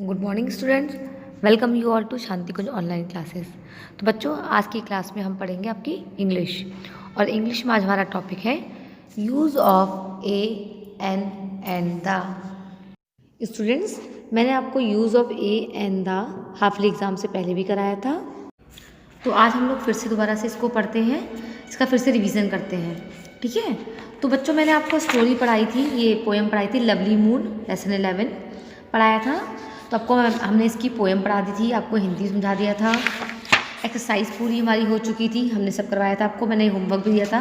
Good morning students. Welcome you all to Shanti Kunj online classes. तो बच्चों, आज की क्लास में हम पढ़ेंगे आपकी इंग्लिश, और इंग्लिश में आज हमारा टॉपिक है use of a an and the. Students, मैंने आपको use of a and the half yearly exam से पहले भी कराया था, तो आज हम लोग फिर से दोबारा से इसको पढ़ते हैं, इसका फिर से रिवीजन करते हैं। ठीक है। तो बच्चों, मैंने आपको स्टोरी पढ़ाई थी, ये पोएम पढ़ाई थी, लवली मून, लेसन 11 पढ़ाया था। तो आपको हमने इसकी पोएम पढ़ा दी थी, आपको हिंदी समझा दिया था, एक्सरसाइज पूरी हमारी हो चुकी थी, हमने सब करवाया था। आपको मैंने होमवर्क भी दिया था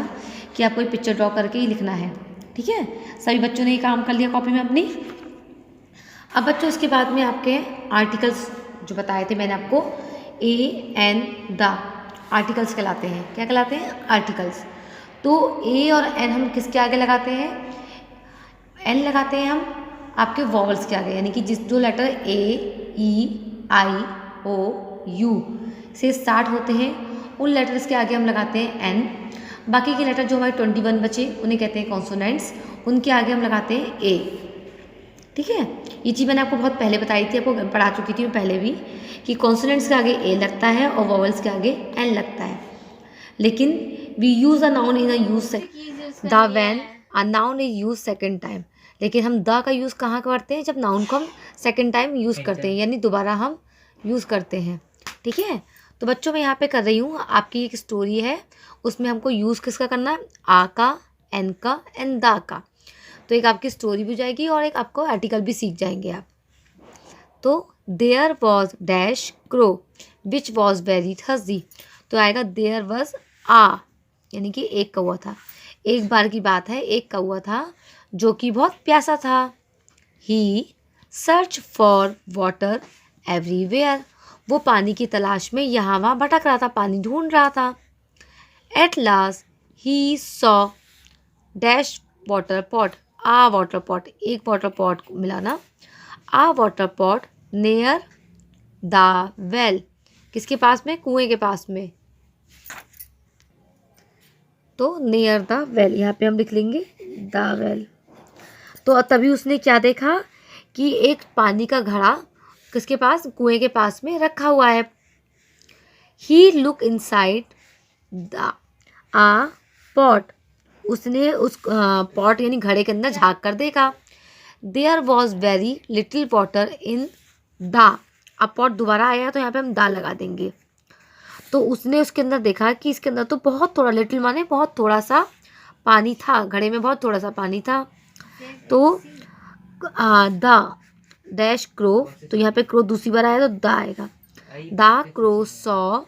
कि आपको ये पिक्चर ड्रॉ करके ही लिखना है। ठीक है। सभी बच्चों ने ये काम कर लिया कॉपी में अपनी। अब बच्चों, इसके बाद में आपके आर्टिकल्स जो बताए थे मैंने आपको, ए एन द आर्टिकल्स कहलाते हैं। क्या कहलाते हैं? आर्टिकल्स। तो ए और एन हम किसके आगे लगाते हैं? एन लगाते हैं हम आपके वॉवल्स के आगे, यानी कि जो letter A, E, I, O, U से स्टार्ट होते हैं, उन लेटर्स के आगे हम लगाते हैं एन। बाकी के लेटर जो हमारे 21 बचे उन्हें कहते हैं कॉन्सोनेंट्स, उनके आगे हम लगाते हैं ए। ठीक है। ये चीज़ मैंने आपको बहुत पहले बताई थी, आपको पढ़ा चुकी थी मैं पहले भी, कि कॉन्सोनेंट्स के आगे ए लगता है और वॉवल्स के आगे एन लगता है। लेकिन we use a noun in a use the when a noun is use second time. लेकिन हम द का यूज़ कहाँ करते हैं? जब नाउन को हम सेकेंड टाइम यूज़ करते हैं, यानी दोबारा हम यूज़ करते हैं। ठीक है। तो बच्चों, मैं यहाँ पे कर रही हूँ, आपकी एक स्टोरी है, उसमें हमको यूज़ किसका करना है? आ का, एन का एंड द का। तो एक आपकी स्टोरी भी हो जाएगी और एक आपको आर्टिकल भी सीख जाएंगे आप। तो there was dash crow which was very thirsty. तो आएगा देयर वॉज आ, यानी कि एक कौवा था। एक बार की बात है, एक कौवा था जो कि बहुत प्यासा था। ही सर्च फॉर वाटर एवरीवेयर। वो पानी की तलाश में यहाँ वहाँ भटक रहा था, पानी ढूंढ रहा था। At last he saw dash water pot. A water pot, एक वाटर पॉट मिला ना। A water pot near the well, किसके पास में? कुएं के पास में। तो नियर द वेल यहाँ पे हम लिख लेंगे द वेल। तो तभी उसने क्या देखा कि एक पानी का घड़ा किसके पास? कुएं के पास में रखा हुआ है। He look inside the a pot. उसने उस पॉट यानी घड़े के अंदर झाँक कर देखा। There was very little water in the. अब पॉट दोबारा आया तो यहाँ पे हम दा लगा देंगे। तो उसने उसके अंदर देखा कि इसके अंदर तो बहुत थोड़ा, लिटिल माने बहुत थोड़ा सा पानी था, घड़े में बहुत थोड़ा सा पानी था। तो द डैश क्रो, तो यहाँ पे क्रो दूसरी बार आया तो द आएगा। The crow saw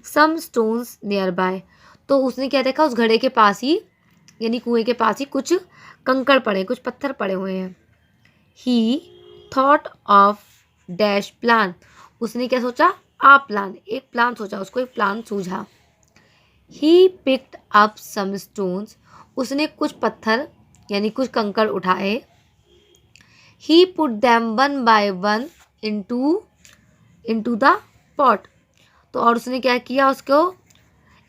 some stones nearby. तो उसने क्या देखा? उस घड़े के पास ही, यानी कुएं के पास ही कुछ कंकड़ पड़े, कुछ पत्थर पड़े हुए हैं। ही थॉट ऑफ डैश प्लान। उसने क्या सोचा? आ प्लान, एक प्लान सोचा, उसको एक प्लान सूझा। He picked up some stones. उसने कुछ पत्थर यानी कुछ कंकड़ उठाए। He put them one by one into the pot. तो और उसने क्या किया? उसको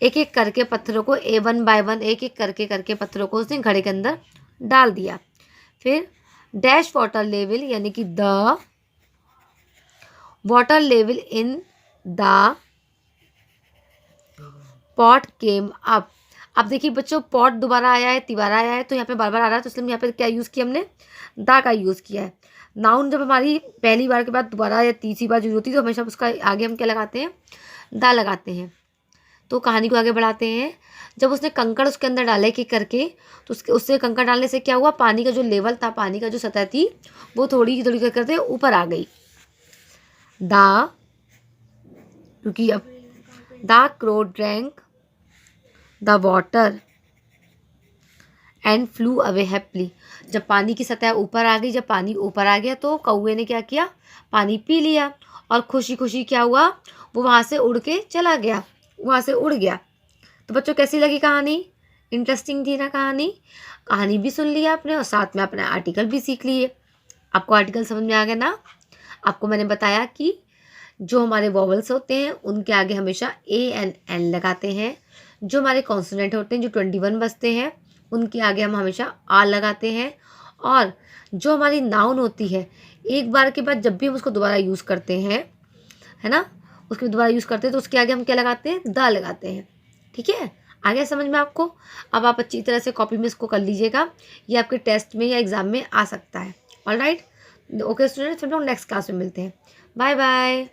एक एक करके पत्थरों को, ए वन बाय वन, एक एक करके पत्थरों को उसने घड़े के अंदर डाल दिया। फिर डैश वाटर लेवल, यानी कि the water level in the pot came up. अब देखिए बच्चों, पॉट दोबारा आया है, तिबारा आया है, तो यहाँ पे बार बार आ रहा है, तो इसलिए यहाँ पे क्या यूज़ किया हमने? दा का यूज़ किया है। नाउन जब हमारी पहली बार के बाद दोबारा या तीसरी बार यूज होती है तो हमेशा उसका आगे हम क्या लगाते हैं? दा लगाते हैं। तो कहानी को आगे बढ़ाते हैं। जब उसने कंकड़ उसके अंदर डाले कि करके, तो उससे कंकड़ डालने से क्या हुआ? पानी का जो लेवल था, पानी का जो सतह थी, वो थोड़ी थोड़ी करते ऊपर आ गई। द क्योंकि अब the crow drank the water and flu away happily. जब पानी की सतह ऊपर आ गई, जब पानी ऊपर आ गया तो कौवे ने क्या किया? पानी पी लिया, और खुशी खुशी क्या हुआ? वो वहाँ से उड़ के चला गया, वहाँ से उड़ गया। तो बच्चों, कैसी लगी कहानी? इंटरेस्टिंग थी ना कहानी? कहानी भी सुन लिया आपने और साथ में अपना आर्टिकल भी सीख लिए। आपको आर्टिकल समझ में आ गया ना? आपको मैंने बताया कि जो हमारे वॉवल्स होते हैं उनके आगे हमेशा ए एन एन लगाते हैं। जो हमारे कॉन्सोनेंट होते हैं, जो 21 बजते हैं, उनके आगे हम हमेशा आ लगाते हैं। और जो हमारी नाउन होती है, एक बार के बाद जब भी हम उसको दोबारा यूज़ करते हैं, है ना, उसको दोबारा यूज़ करते हैं तो उसके आगे हम क्या लगाते हैं, द लगाते हैं। ठीक है, आ गया समझ में आपको? अब आप अच्छी तरह से कॉपी में इसको कर लीजिएगा, ये आपके टेस्ट में या एग्ज़ाम में आ सकता है। ऑलराइट, ओके स्टूडेंट्स, फिर हम लोग नेक्स्ट क्लास में मिलते हैं। Bye bye.